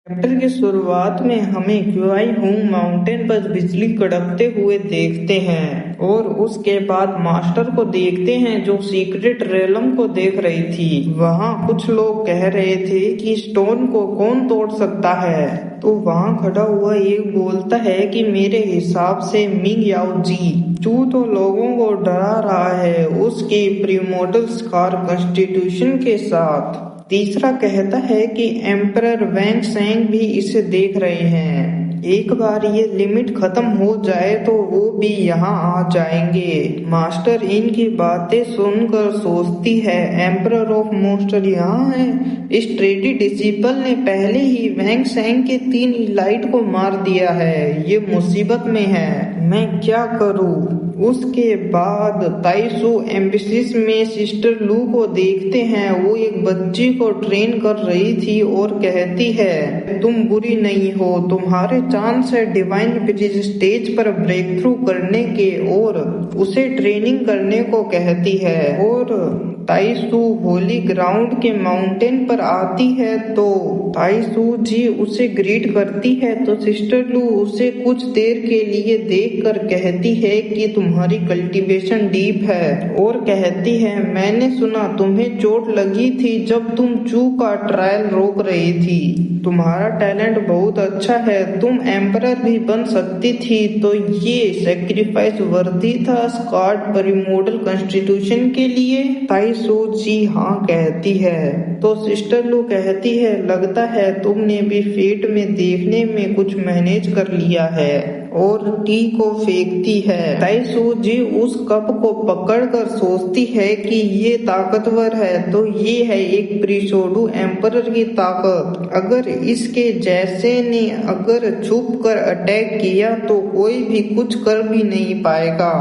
Chapter की शुरुआत में हमें क्युआई हुंग माउंटेन पर बिजली कड़कते हुए देखते हैं और उसके बाद मास्टर को देखते हैं जो सीक्रेट रेलम को देख रही थी। वहाँ कुछ लोग कह रहे थे कि स्टोन को कौन तोड़ सकता है, तो वहाँ खड़ा हुआ एक बोलता है कि मेरे हिसाब से मिंग याओ जी। चू तो लोगों को डरा रहा है उसके प्रीमोडल स्कार कॉन्स्टिट्यूशन के साथ। तीसरा कहता है कि एम्परर वैंग सेंग भी इसे देख रहे हैं। एक बार ये लिमिट खत्म हो जाए तो वो भी यहाँ आ जाएंगे। मास्टर इनकी बातें सुनकर सोचती है एम्परर ऑफ मोस्टर यहाँ है। इस ट्रेडी डिसिपल ने पहले ही वैंग सेंग के 3 इलाइट को मार दिया है। ये मुसीबत में है, मैं क्या करूँ। उसके बाद ताइसू एम्बेसिस में सिस्टर लू को देखते हैं। वो एक बच्ची को ट्रेन कर रही थी और कहती है तुम बुरी नहीं हो, तुम्हारे चांस है डिवाइन ब्रिज स्टेज पर ब्रेक थ्रू करने के, और उसे ट्रेनिंग करने को कहती है। और ताइसू होली ग्राउंड के माउंटेन पर आती है तो ताइसू जी उसे ग्रीट करती है, तो सिस्टर लू उसे कुछ देर के लिए देखकर कहती है कि तुम्हारी कल्टीवेशन डीप है, और कहती है मैंने सुना तुम्हें चोट लगी थी जब तुम चू का ट्रायल रोक रही थी। तुम्हारा टैलेंट बहुत अच्छा है, तुम एम्परर भी बन सकती थी, तो ये सैक्रिफाइस वर्दी था स्कॉट प्रीमोडल कॉन्स्टिट्यूशन के लिए। ताइसू जी हाँ कहती है, तो सिस्टर लू कहती है लगता है तुमने भी फेट में देखने में कुछ मैनेज कर लिया है, और टी को फेंकती है। ताइसू जी उस कप को पकड़कर सोचती है कि ये ताकतवर है, तो ये है एक प्रीशोडू एम्परर की ताकत। अगर इसके जैसे ने अगर छुप कर अटैक किया तो कोई भी कुछ कर भी नहीं पाएगा।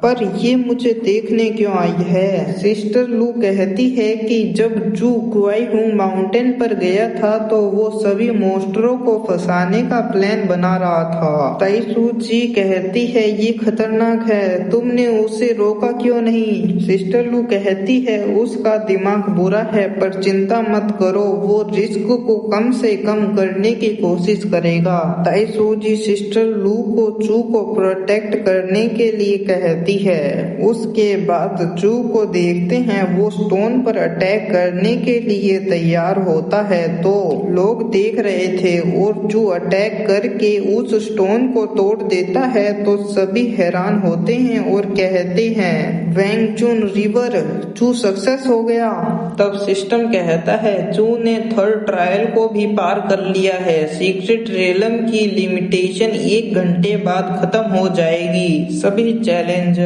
पर ये मुझे देखने क्यों आई है। सिस्टर लू कहती है कि जब जू क्युआई हुंग माउंटेन पर गया था तो वो सभी मोस्टरों को फंसाने का प्लान बना रहा था। ताइसू जी कहती है ये खतरनाक है, तुमने उसे रोका क्यों नहीं। सिस्टर लू कहती है उसका दिमाग बुरा है, पर चिंता मत करो, वो रिस्क को कम से कम करने की कोशिश करेगा। ताइसू जी सिस्टर लू को चू को प्रोटेक्ट करने के लिए कहती है। उसके बाद चू को देखते हैं वो स्टोन पर अटैक करने के लिए तैयार होता है, तो लोग देख रहे थे और चू अटैक करके उस स्टोन को तोड़ देता है, तो सभी हैरान होते हैं और कहते हैं वैंग चुन रिवर चू सक्सेस हो गया। तब सिस्टम कहता है चू ने थर्ड ट्रायल को भी पार कर लिया है, सीक्रेट रेलम की लिमिटेशन 1 घंटे बाद खत्म हो जाएगी। सभी चैलेंजर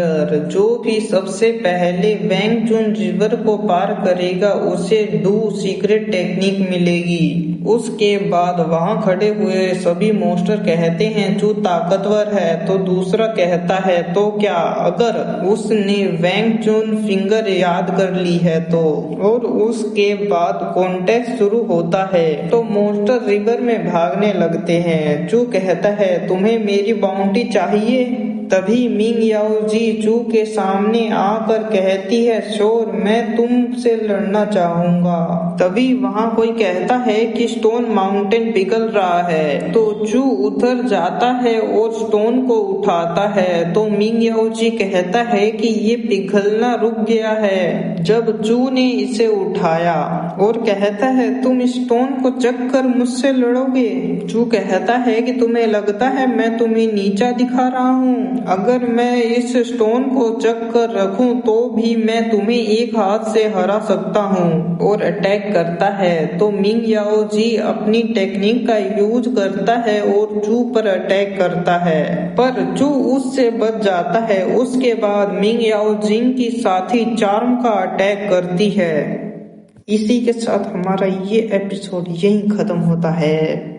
जो भी सबसे पहले वैंग चुन रिवर को पार करेगा उसे 2 सीक्रेट टेक्निक मिलेगी। उसके बाद वहां खड़े हुए सभी मोस्टर कहते हैं चू ताकतवर है, तो दूसरा कहता है तो क्या अगर उसने वैंग चुन फिंगर याद कर ली है तो। और उसके बाद कॉन्टेस्ट शुरू होता है, तो मोस्टर रिवर में भागने लगते हैं। चू कहता है तुम्हें मेरी बाउंटी चाहिए। तभी मिंग याओ जी चू के सामने आकर कहती है श्योर, मैं तुमसे लड़ना चाहूंगा। तभी वहाँ कोई कहता है कि स्टोन माउंटेन पिघल रहा है, तो चू उधर जाता है और स्टोन को उठाता है, तो मिंग याओ जी कहता है कि ये पिघलना रुक गया है जब चू ने इसे उठाया, और कहता है तुम स्टोन को चक कर मुझसे लड़ोगे। चू कहता है कि तुम्हें लगता है मैं तुम्हें नीचा दिखा रहा हूँ, अगर मैं इस स्टोन को चक कर रखूं तो भी मैं तुम्हें एक हाथ से हरा सकता हूँ, और अटैक करता है। तो मिंग याओ जी अपनी टेक्निक का यूज करता है और चू पर अटैक करता है, पर चू उससे बच जाता है। उसके बाद मिंग याओ जिंग की साथी चार्म का अटैक करती है। इसी के साथ हमारा ये एपिसोड यहीं खत्म होता है।